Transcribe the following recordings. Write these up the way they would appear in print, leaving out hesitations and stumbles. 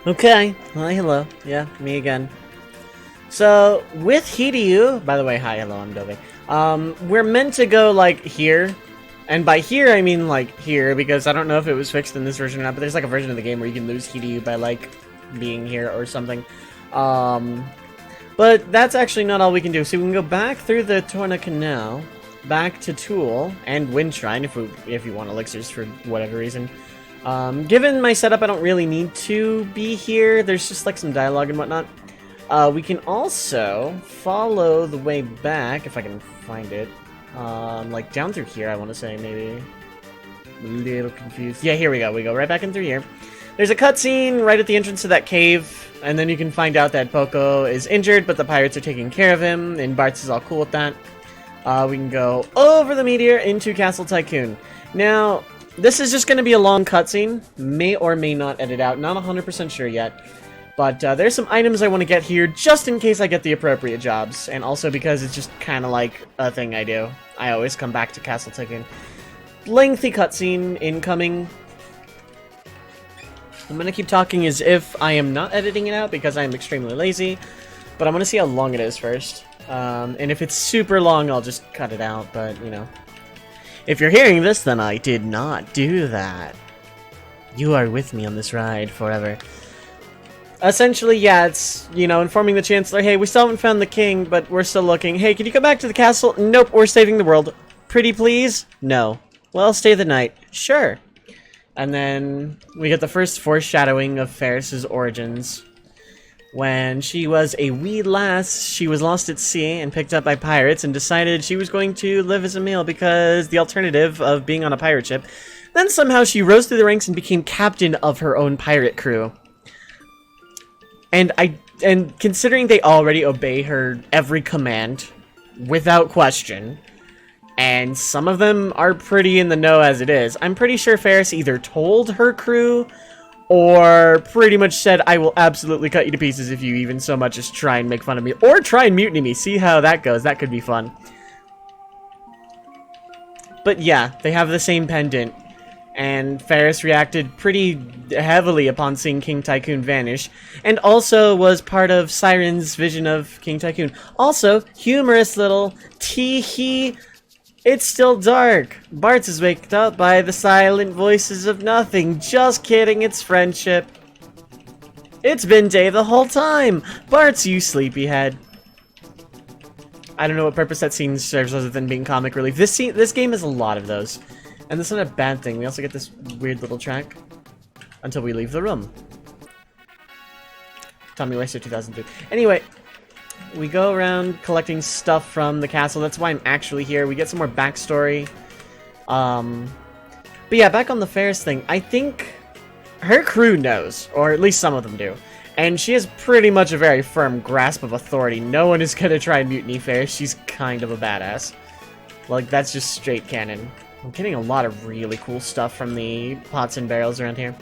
Okay. Hi, hello. Yeah, me again. So, with Hiryu, by the way, hi, hello, I'm Dovei. We're meant to go, like, here. And by here, I mean, like, here, because I don't know if it was fixed in this version or not, but there's, like, a version of the game where you can lose Hiryu by, like, being here or something. Um, but that's actually not all we can do. So we can go back through the Torna Canal, back to Tool, and Wind Shrine if you want elixirs for whatever reason. Given my setup, I don't really need to be here. There's just like some dialogue and whatnot. We can also follow the way back, if I can find it. Like down through here, I want to say, maybe. A little confused. Yeah, here we go. We go right back in through here. There's a cutscene right at the entrance to that cave, and then you can find out that Boko is injured, but the pirates are taking care of him, and Bartz is all cool with that. We can go over the meteor into Castle Tycoon. Now, this is just going to be a long cutscene. May or may not edit out. Not 100% sure yet. But there's some items I want to get here just in case I get the appropriate jobs. And also because it's just kind of like a thing I do. I always come back to Castle Tycoon. Lengthy cutscene incoming. I'm going to keep talking as if I am not editing it out because I am extremely lazy. But I'm going to see how long it is first. And if it's super long, I'll just cut it out. But, you know. If you're hearing this, then I did not do that. You are with me on this ride forever. Essentially, yeah, it's, you know, informing the Chancellor, hey, we still haven't found the king, but we're still looking. Hey, can you come back to the castle? Nope, we're saving the world. Pretty please? No. Well, stay the night. Sure. And then we get the first foreshadowing of Ferris's origins. When she was a wee lass, she was lost at sea and picked up by pirates and decided she was going to live as a male because the alternative of being on a pirate ship. Then somehow she rose through the ranks and became captain of her own pirate crew. And considering they already obey her every command without question, and some of them are pretty in the know as it is, I'm pretty sure Ferris either told her crew or pretty much said, I will absolutely cut you to pieces if you even so much as try and make fun of me. Or try and mutiny me. See how that goes. That could be fun. But yeah, they have the same pendant. And Ferris reacted pretty heavily upon seeing King Tycoon vanish. And also was part of Siren's vision of King Tycoon. Also, humorous little tee-hee. It's still dark. Bartz is waked up by the silent voices of nothing. Just kidding, it's friendship. It's been day the whole time. Bartz, you sleepyhead. I don't know what purpose that scene serves other than being comic relief. This game has a lot of those. And that's not a bad thing. We also get this weird little track until we leave the room. Tommy Waster 2002. Anyway, we go around collecting stuff from the castle. That's why I'm actually here. We get some more backstory. But yeah, back on the Ferris thing. I think her crew knows, or at least some of them do. And she has pretty much a very firm grasp of authority. No one is going to try and mutiny Ferris. She's kind of a badass. Like, that's just straight canon. I'm getting a lot of really cool stuff from the pots and barrels around here.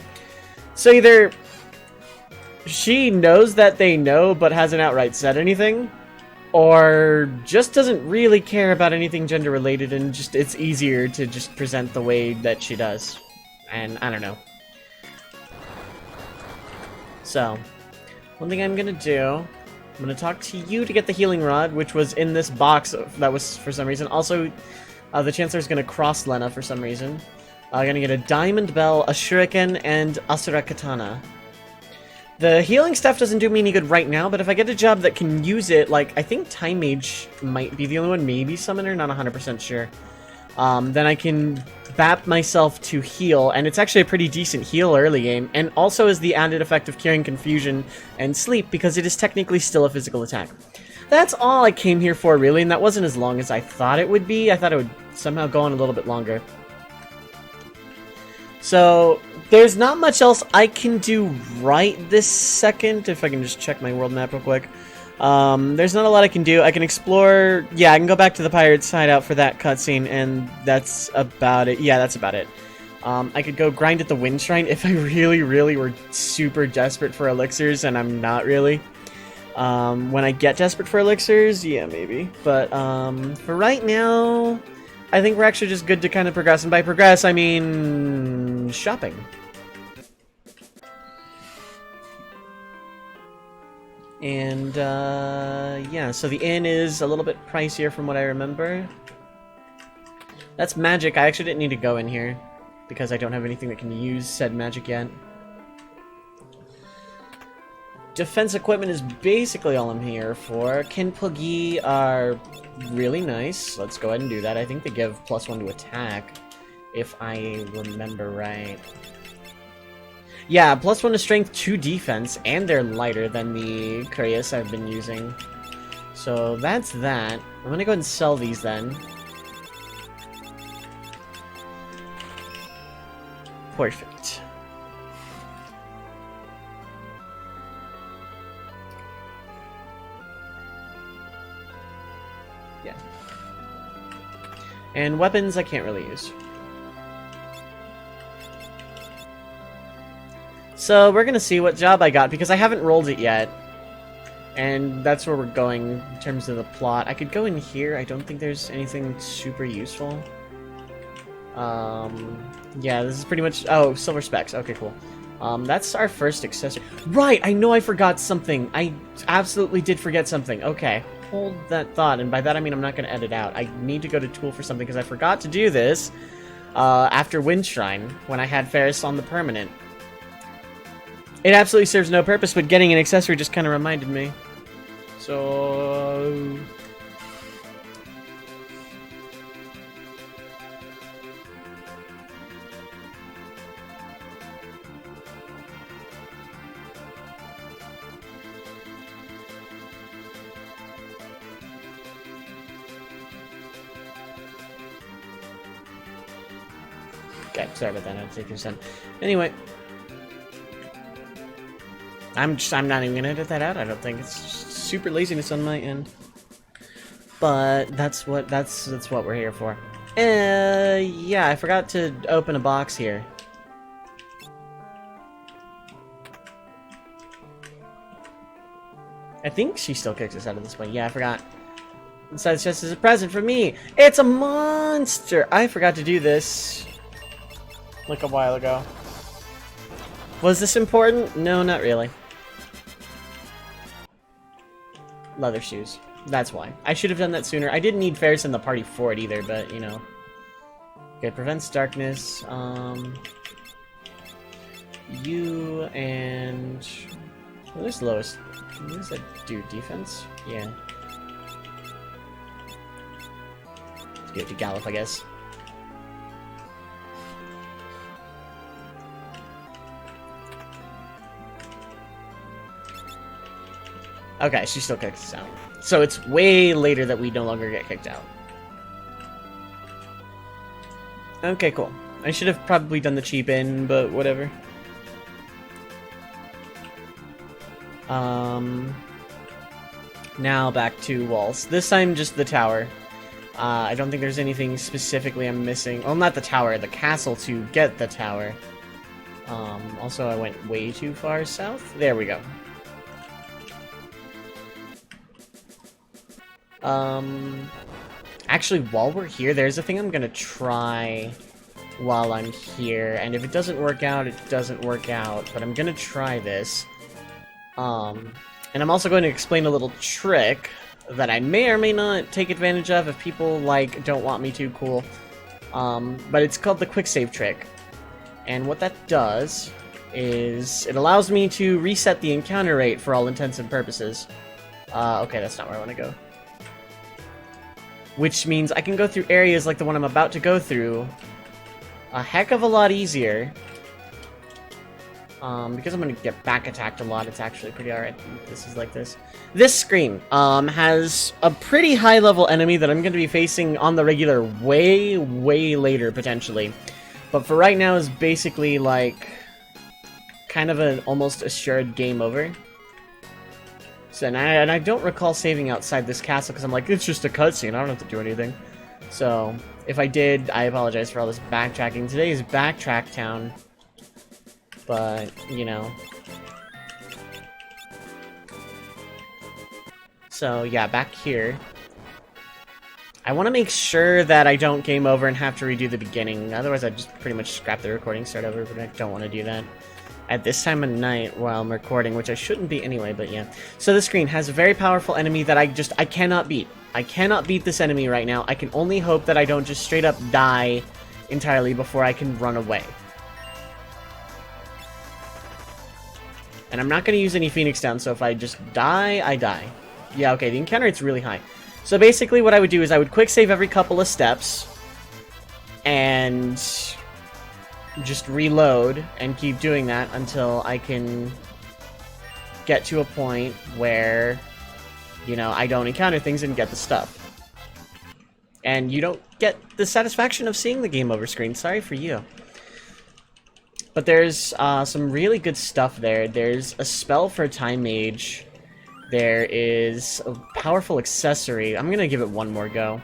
So either she knows that they know but hasn't outright said anything, or just doesn't really care about anything gender related and just it's easier to just present the way that she does. And I don't know. So, one thing I'm gonna do, I'm gonna talk to you to get the healing rod, which was in this box that was for some reason. Also, the Chancellor's gonna cross Lena for some reason. I'm gonna get a diamond bell, a shuriken, and Asura katana. The healing stuff doesn't do me any good right now, but if I get a job that can use it, like, I think Time Mage might be the only one, maybe Summoner, not 100% sure. Then I can bap myself to heal, and it's actually a pretty decent heal early game, and also has the added effect of curing confusion and sleep, because it is technically still a physical attack. That's all I came here for, really, and that wasn't as long as I thought it would be. I thought it would somehow go on a little bit longer. So, there's not much else I can do right this second, if I can just check my world map real quick. There's not a lot I can do. I can explore, yeah, I can go back to the Pirate's hideout for that cutscene, and that's about it. Yeah, that's about it. I could go grind at the Wind Shrine if I really, really were super desperate for elixirs, and I'm not really. When I get desperate for elixirs, yeah, maybe. But, for right now, I think we're actually just good to kind of progress. And by progress, I mean shopping. And, yeah, so the inn is a little bit pricier from what I remember. That's magic. I actually didn't need to go in here, because I don't have anything that can use said magic yet. Defense equipment is basically all I'm here for. Kinpagi are really nice. Let's go ahead and do that. I think they give +1 to attack, if I remember right. Yeah, +1 to strength, 2 defense, and they're lighter than the Curious I've been using. So that's that. I'm gonna go ahead and sell these then. Perfect. Yeah. And weapons I can't really use. So we're gonna see what job I got, because I haven't rolled it yet. And that's where we're going in terms of the plot. I could go in here. I don't think there's anything super useful. Yeah, this is pretty much... Oh, silver specs. Okay, cool. That's our first accessory. Right, I know I forgot something. I absolutely did forget something. Okay, hold that thought. And by that I mean I'm not going to edit out. I need to go to tool for something, because I forgot to do this after Wind Shrine, when I had Ferris on the permanent. It absolutely serves no purpose, but getting an accessory just kind of reminded me. So... Okay, sorry about that. I had to take your son. Anyway, I'm not even gonna edit that out. I don't think it's super laziness on my end. But that's what we're here for. Yeah, I forgot to open a box here. I think she still kicks us out of this one. Yeah, I forgot. Inside the chest is a present for me. It's a monster. I forgot to do this like a while ago. Was this important? No, not really. Leather shoes. That's why. I should have done that sooner. I didn't need Ferris in the party for it either, but, you know. Okay, prevents darkness. You and... Well, there's lowest. What does that do? Defense? Yeah. Let's give it to Gallop, I guess. Okay, she still kicks us out. So it's way later that we no longer get kicked out. Okay, cool. I should have probably done the cheap in, but whatever. Now back to walls. This time just the tower. I don't think there's anything specifically I'm missing. Well, not the tower, the castle to get the tower. Also, I went way too far south. There we go. Actually, while we're here, there's a thing I'm gonna try while I'm here, and if it doesn't work out, it doesn't work out, but I'm gonna try this. And I'm also going to explain a little trick that I may or may not take advantage of if people, like, don't want me to, cool. But it's called the quick save trick. And what that does is it allows me to reset the encounter rate for all intents and purposes. Okay, that's not where I want to go. Which means I can go through areas like the one I'm about to go through a heck of a lot easier. Because I'm going to get back attacked a lot, it's actually pretty alright. This is like this. This screen has a pretty high level enemy that I'm going to be facing on the regular way, way later, potentially. But for right now is basically like kind of an almost assured game over. So, and I don't recall saving outside this castle because I'm like, it's just a cutscene, I don't have to do anything. So, if I did, I apologize for all this backtracking. Today is Backtrack Town. But, you know. So, yeah, back here. I want to make sure that I don't game over and have to redo the beginning. Otherwise, I'd just pretty much scrap the recording, start over, but I don't want to do that. at this time of night while I'm recording, which I shouldn't be anyway, but yeah. So the screen has a very powerful enemy that I cannot beat. I cannot beat this enemy right now. I can only hope that I don't just straight up die entirely before I can run away. And I'm not going to use any Phoenix down, so if I just die, I die. Yeah, okay, the encounter rate's really high. So basically what I would do is I would quick save every couple of steps and just reload and keep doing that until I can get to a point where, you know, I don't encounter things and get the stuff. And you don't get the satisfaction of seeing the game over screen. Sorry for you. But there's some really good stuff there. There's a spell for Time Mage. There is a powerful accessory. I'm gonna give it one more go.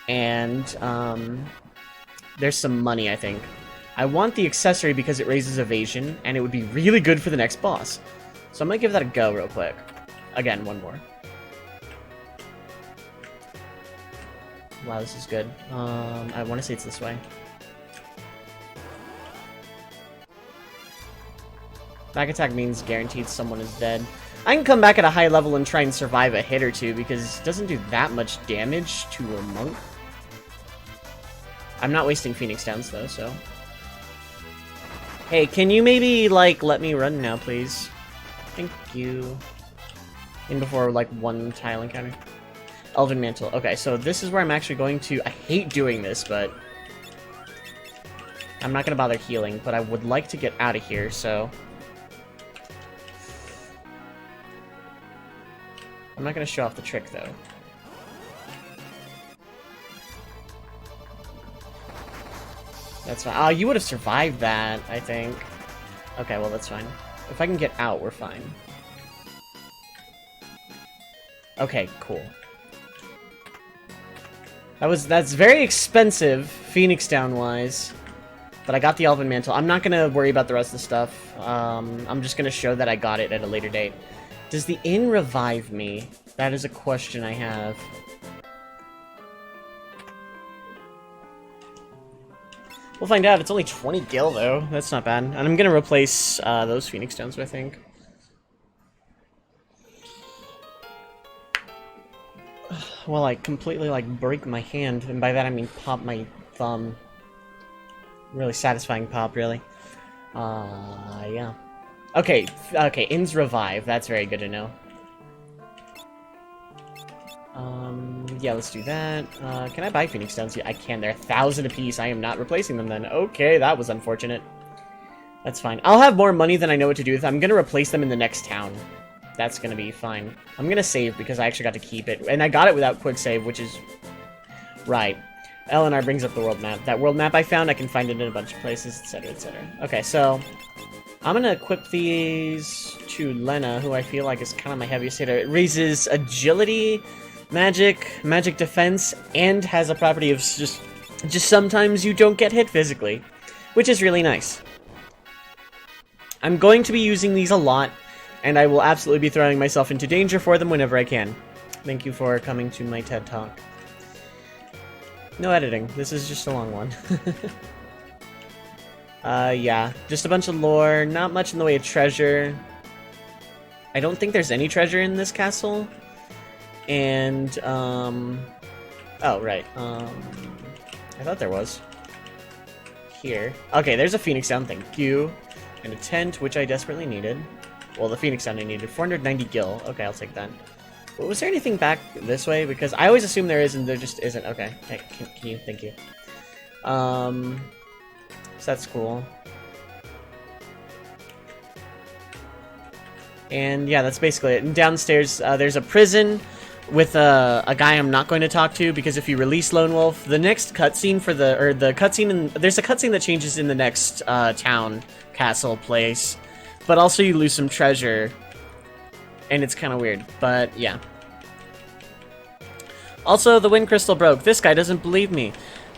And there's some money, I think. I want the accessory because it raises evasion, and it would be really good for the next boss. So I'm gonna give that a go real quick. Again, one more. Wow, this is good. I want to say it's this way. Back attack means guaranteed someone is dead. I can come back at a high level and try and survive a hit or two because it doesn't do that much damage to a monk. I'm not wasting Phoenix Downs though, so... Hey, can you maybe, like, let me run now, please? Thank you. In before, like, one tile encounter. Elven Mantle. Okay, so this is where I'm actually going to... I hate doing this, but... I'm not going to bother healing, but I would like to get out of here, so... I'm not going to show off the trick, though. That's fine. Oh, you would have survived that, I think. Okay, well, that's fine. If I can get out, we're fine. Okay, cool. That's very expensive, Phoenix Down-wise. But I got the Elven Mantle. I'm not gonna worry about the rest of the stuff. I'm just gonna show that I got it at a later date. Does the inn revive me? That is a question I have. We'll find out. It's only 20 gil, though. That's not bad. And I'm gonna replace those Phoenix Stones, I think. Well, I completely, like, break my hand. And by that, I mean pop my thumb. Really satisfying pop, really. Yeah. Okay, okay, Inns revive. That's very good to know. Yeah, let's do that. Can I buy Phoenix Stones? Yeah, I can. They're 1,000 apiece. I am not replacing them then. Okay, that was unfortunate. That's fine. I'll have more money than I know what to do with. I'm gonna replace them in the next town. That's gonna be fine. I'm gonna save because I actually got to keep it. And I got it without quick save, which is... Right. Eleanor brings up the world map. That world map I found, I can find it in a bunch of places, etc., etc. Okay, so... I'm gonna equip these to Lena, who I feel like is kind of my heaviest hitter. It raises agility, magic defense, and has a property of just sometimes you don't get hit physically, which is really nice. I'm going to be using these a lot, and I will absolutely be throwing myself into danger for them whenever I can. Thank you for coming to my TED Talk. No editing. This is just a long one. Yeah. Just a bunch of lore. Not much in the way of treasure. I don't think there's any treasure in this castle. And, oh, right. I thought there was. Here. Okay, there's a Phoenix Down, thank you. And a tent, which I desperately needed. Well, the Phoenix Down I needed. 490 gil. Okay, I'll take that. But was there anything back this way? Because I always assume there is, and there just isn't. Okay. Hey, can you? Thank you. So that's cool. And yeah, that's basically it. And downstairs, there's a prison with a guy I'm not going to talk to, because if you release Lone Wolf, the next cutscene for the cutscene, there's a cutscene that changes in the next town, castle, place, but also you lose some treasure, and it's kind of weird, but yeah. Also, the wind crystal broke. This guy doesn't believe me.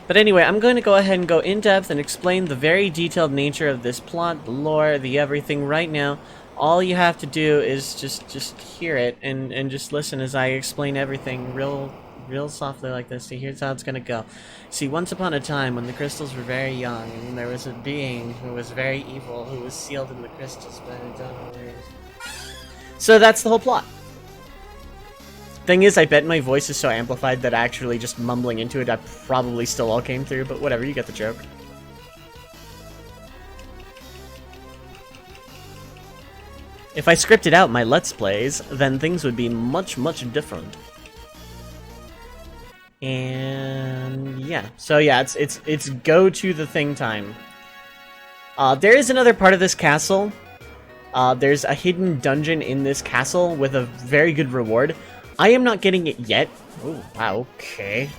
But anyway, I'm going to go ahead and go in depth and explain the very detailed nature of this plot, the lore, the everything right now. All you have to do is just hear it and just listen as I explain everything real real softly like this. See, here's how it's gonna go. See, once upon a time, when the crystals were very young, and there was a being who was very evil, who was sealed in the crystals by the Dovei. So that's the whole plot. Thing is, I bet my voice is so amplified that actually just mumbling into it, I probably still all came through, but whatever, you get the joke. If I scripted out my Let's Plays, then things would be much, much different. And yeah, so yeah, it's go to the thing time. There is another part of this castle. There's a hidden dungeon in this castle with a very good reward. I am not getting it yet. Oh, wow, okay.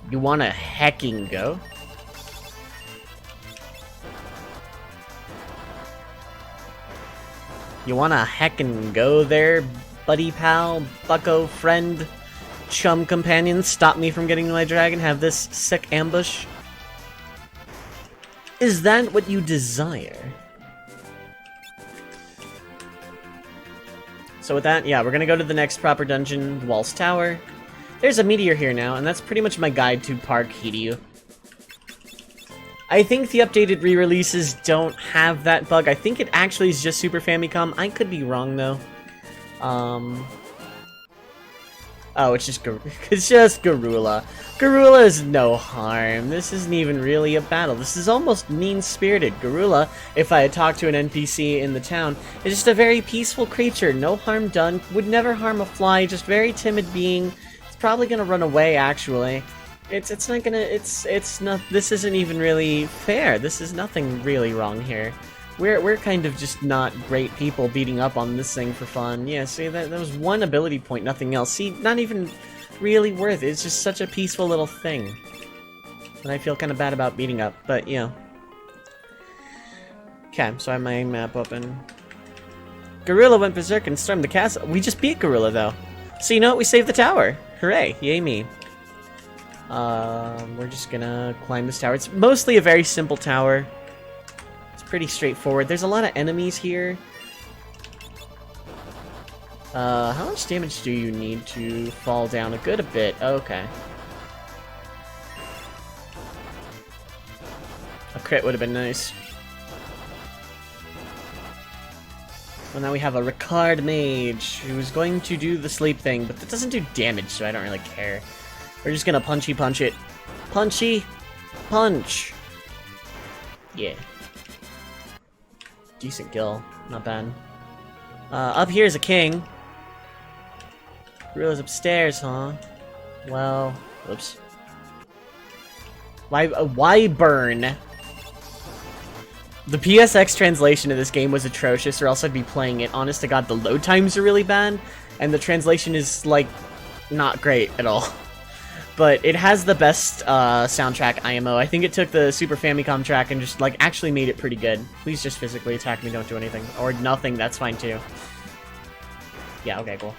You wanna hecking go? You wanna heckin' go there, buddy pal, bucko, friend, chum companion? Stop me from getting my dragon, have this sick ambush? Is that what you desire? So with that, yeah, we're gonna go to the next proper dungeon, Walls Tower. There's a meteor here now, and that's pretty much my guide to Park Hiryu. I think the updated re-releases don't have that bug. I think it actually is just Super Famicom. I could be wrong, though. Oh, it's just Garula. Garula is no harm. This isn't even really a battle. This is almost mean-spirited. Garula, if I had talked to an NPC in the town, is just a very peaceful creature. No harm done. Would never harm a fly. Just very timid being. It's probably gonna run away, actually. It's not gonna, it's not, this isn't even really fair. This is nothing really wrong here. We're kind of just not great people beating up on this thing for fun. Yeah, see, that was one ability point, nothing else. See, not even really worth it. It's just such a peaceful little thing. And I feel kind of bad about beating up, but, you know. Okay, so I have my map open. Gorilla went berserk and stormed the castle. We just beat Gorilla, though. So you know what? We saved the tower. Hooray. Yay me. We're just gonna climb this tower. It's mostly a very simple tower. It's pretty straightforward. There's a lot of enemies here. How much damage do you need to fall down? A good bit. Okay. A crit would have been nice. Well, now we have a Ricard mage who's going to do the sleep thing, but that doesn't do damage, so I don't really care. We're just gonna punchy punch it. Punchy punch! Yeah. Decent kill. Not bad. Up here is a king. Gorilla's upstairs, huh? Well, whoops. Why burn? The PSX translation of this game was atrocious, or else I'd be playing it. Honest to God, the load times are really bad, and the translation is, like, not great at all. But it has the best soundtrack IMO. I think it took the Super Famicom track and just, like, actually made it pretty good. Please just physically attack me, don't do anything. Or nothing, that's fine too. Yeah, okay, cool.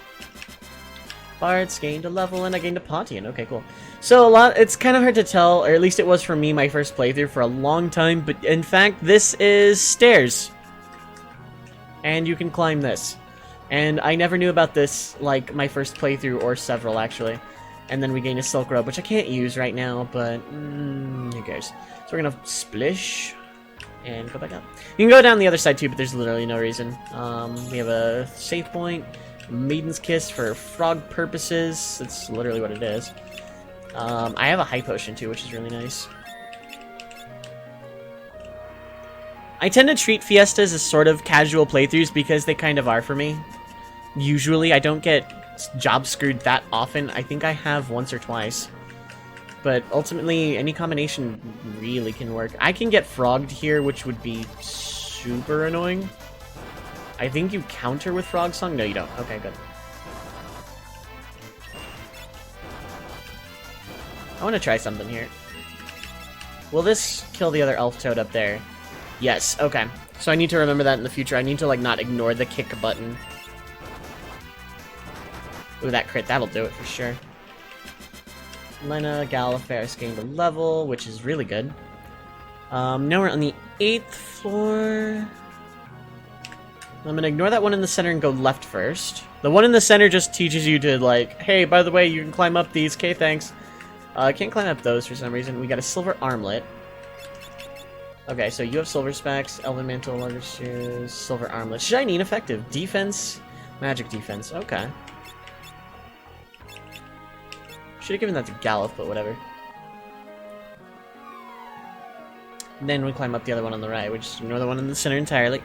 Bards gained a level and I gained a Pontian. Okay, cool. So it's kind of hard to tell, or at least it was for me my first playthrough for a long time, but in fact, this is stairs. And you can climb this. And I never knew about this, like, my first playthrough, or several, actually. And then we gain a Silk Robe, which I can't use right now, but who cares? So we're gonna splish and go back up. You can go down the other side too, but there's literally no reason. We have a save point, Maiden's Kiss for frog purposes. That's literally what it is. I have a high potion too, which is really nice. I tend to treat Fiestas as sort of casual playthroughs because they kind of are for me. Usually, I don't get job screwed that often. I think I have once or twice. But ultimately, any combination really can work. I can get frogged here, which would be super annoying. I think you counter with Frog Song? No, you don't. Okay, good. I want to try something here. Will this kill the other elf toad up there? Yes, okay. So I need to remember that in the future. I need to, like, not ignore the kick button. Ooh, that crit, that'll do it for sure. Lena Gallifreys gained a level, which is really good. Now we're on the 8th floor. I'm gonna ignore that one in the center and go left first. The one in the center just teaches you to, like, hey, by the way, you can climb up these. Okay, thanks. I can't climb up those for some reason. We got a silver armlet. Okay, so you have silver specs, elven mantle, leather shoes, silver armlet. Shiny and effective. Defense, magic defense. Okay. Should have given that to Gallop, but whatever. And then we climb up the other one on the right, which is ignore the one in the center entirely.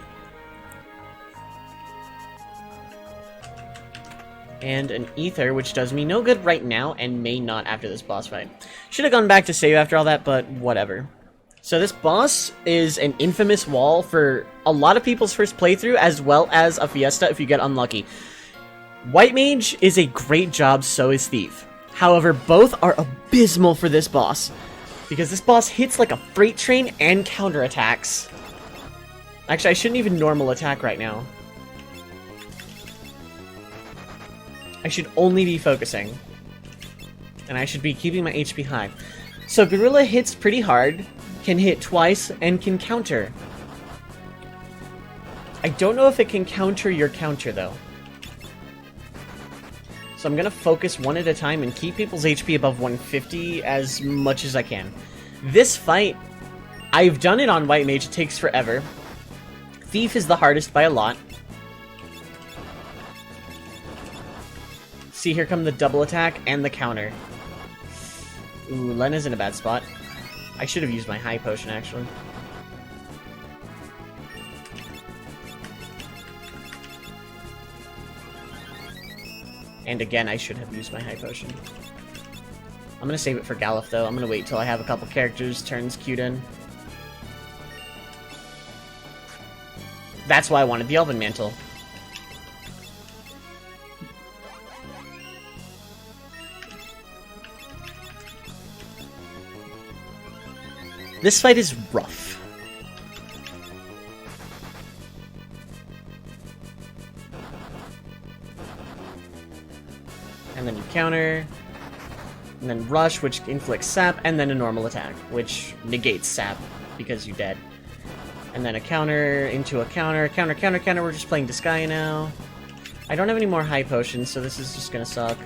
And an ether, which does me no good right now, and may not after this boss fight. Should have gone back to save after all that, but whatever. So this boss is an infamous wall for a lot of people's first playthrough, as well as a Fiesta if you get unlucky. White Mage is a great job, so is Thief. However, both are abysmal for this boss, because this boss hits like a freight train and counterattacks. Actually, I shouldn't even normal attack right now. I should only be focusing. And I should be keeping my HP high. So Gorilla hits pretty hard, can hit twice, and can counter. I don't know if it can counter your counter, though. So I'm gonna focus one at a time and keep people's HP above 150 as much as I can. This fight, I've done it on White Mage, it takes forever. Thief is the hardest by a lot. See, here come the double attack and the counter. Ooh, Lena's in a bad spot. I should have used my high potion, actually. And again, I should have used my high potion. I'm gonna save it for Gallop, though. I'm gonna wait till I have a couple characters' turns queued in. That's why I wanted the Elven Mantle. This fight is rough. And then you counter, and then rush, which inflicts sap, and then a normal attack, which negates sap because you're dead. And then a counter into a counter, counter, counter, counter. We're just playing Disgaea now. I don't have any more high potions, so this is just gonna suck.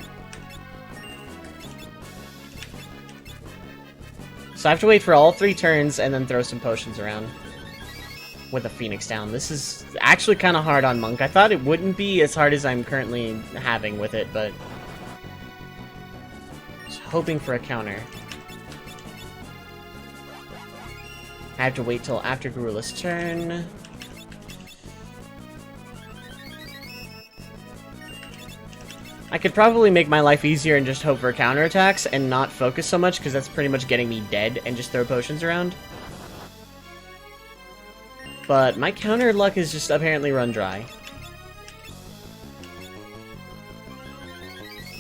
So I have to wait for all 3 turns and then throw some potions around with a Phoenix down. This is actually kind of hard on Monk. I thought it wouldn't be as hard as I'm currently having with it, but just hoping for a counter. I have to wait till after Gorilla's turn. I could probably make my life easier and just hope for counterattacks and not focus so much, because that's pretty much getting me dead, and just throw potions around. But my counter luck is just apparently run dry.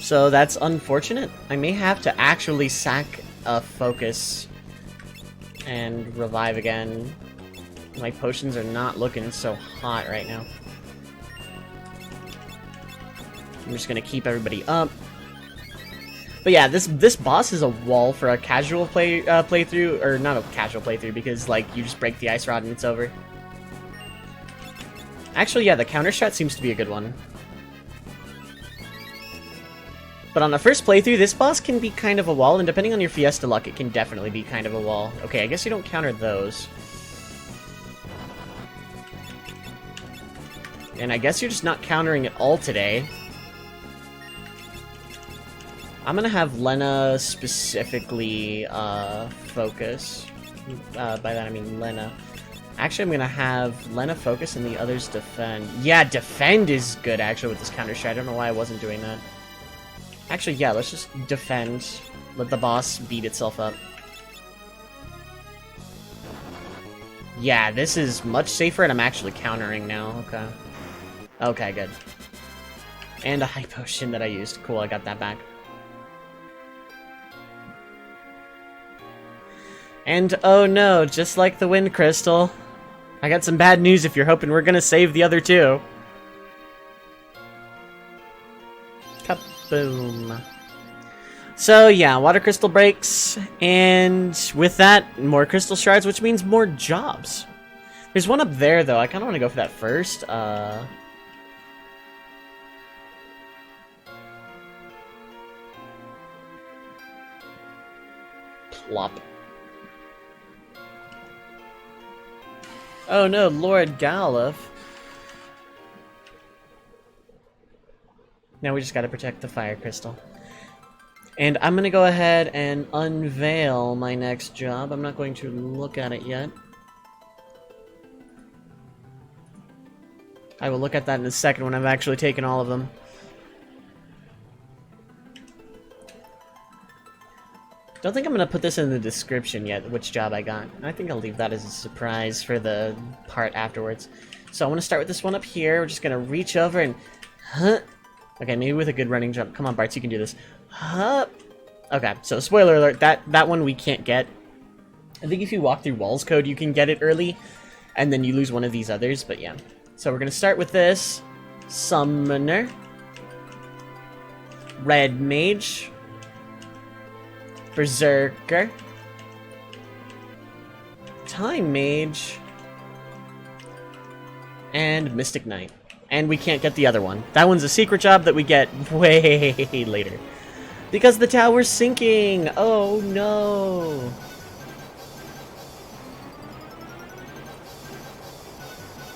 So that's unfortunate. I may have to actually sack a focus and revive again. My potions are not looking so hot right now. I'm just gonna keep everybody up. But yeah, this boss is a wall for a casual playthrough, or not a casual playthrough, because like you just break the ice rod and it's over. Actually, yeah, the counter strat seems to be a good one. But on the first playthrough, this boss can be kind of a wall, and depending on your Fiesta luck, it can definitely be kind of a wall. Okay, I guess you don't counter those. And I guess you're just not countering it all today. I'm gonna have Lena specifically focus. By that I mean Lena. Actually, I'm gonna have Lena focus and the others defend. Yeah, defend is good actually with this counter strat. I don't know why I wasn't doing that. Actually, yeah, let's just defend. Let the boss beat itself up. Yeah, this is much safer, and I'm actually countering now. Okay. Okay, good. And a high potion that I used. Cool, I got that back. And oh no, just like the Wind Crystal, I got some bad news if you're hoping we're gonna save the other 2. Kaboom. So yeah, Water Crystal breaks, and with that, more Crystal Shards, which means more jobs. There's one up there, though. I kind of want to go for that first. Plop. Oh no, Lord Galuf. Now we just gotta protect the fire crystal. And I'm gonna go ahead and unveil my next job. I'm not going to look at it yet. I will look at that in a second when I've actually taken all of them. Don't think I'm going to put this in the description yet, which job I got. I think I'll leave that as a surprise for the part afterwards. So I want to start with this one up here. We're just going to reach over and... Huh? Okay, maybe with a good running jump. Come on, Bartz, you can do this. Huh? Okay, so spoiler alert, that one we can't get. I think if you walk through Walls Code, you can get it early, and then you lose one of these others, but yeah. So we're going to start with this. Summoner. Red Mage. Berserker. Time Mage. And Mystic Knight. And we can't get the other one. That one's a secret job that we get way later. Because the tower's sinking! Oh no!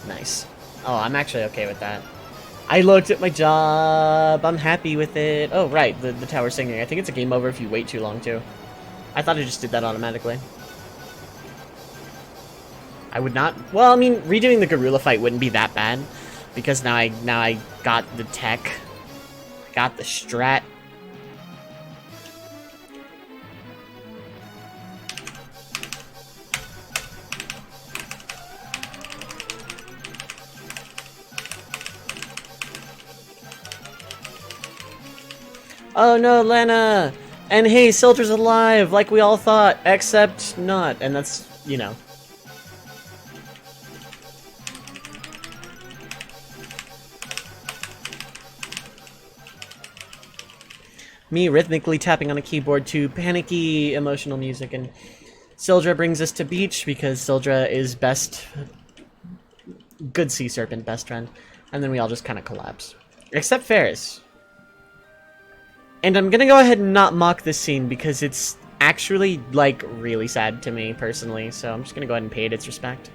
Nice. Oh, I'm actually okay with that. I looked at my job. I'm happy with it. Oh, right. The tower's sinking. I think it's a game over if you wait too long, too. I thought it just did that automatically. I would not... Well, I mean, redoing the gorilla fight wouldn't be that bad. Because now I got the tech. Got the strat. Oh no, Lena! And hey, Sildra's alive, like we all thought, except not. And that's, you know. Me rhythmically tapping on a keyboard to panicky emotional music, and Sildra brings us to beach because Sildra is best... Good sea serpent, best friend. And then we all just kind of collapse. Except Ferris. And I'm gonna go ahead and not mock this scene because it's actually, like, really sad to me, personally. So I'm just gonna go ahead and pay it its respect.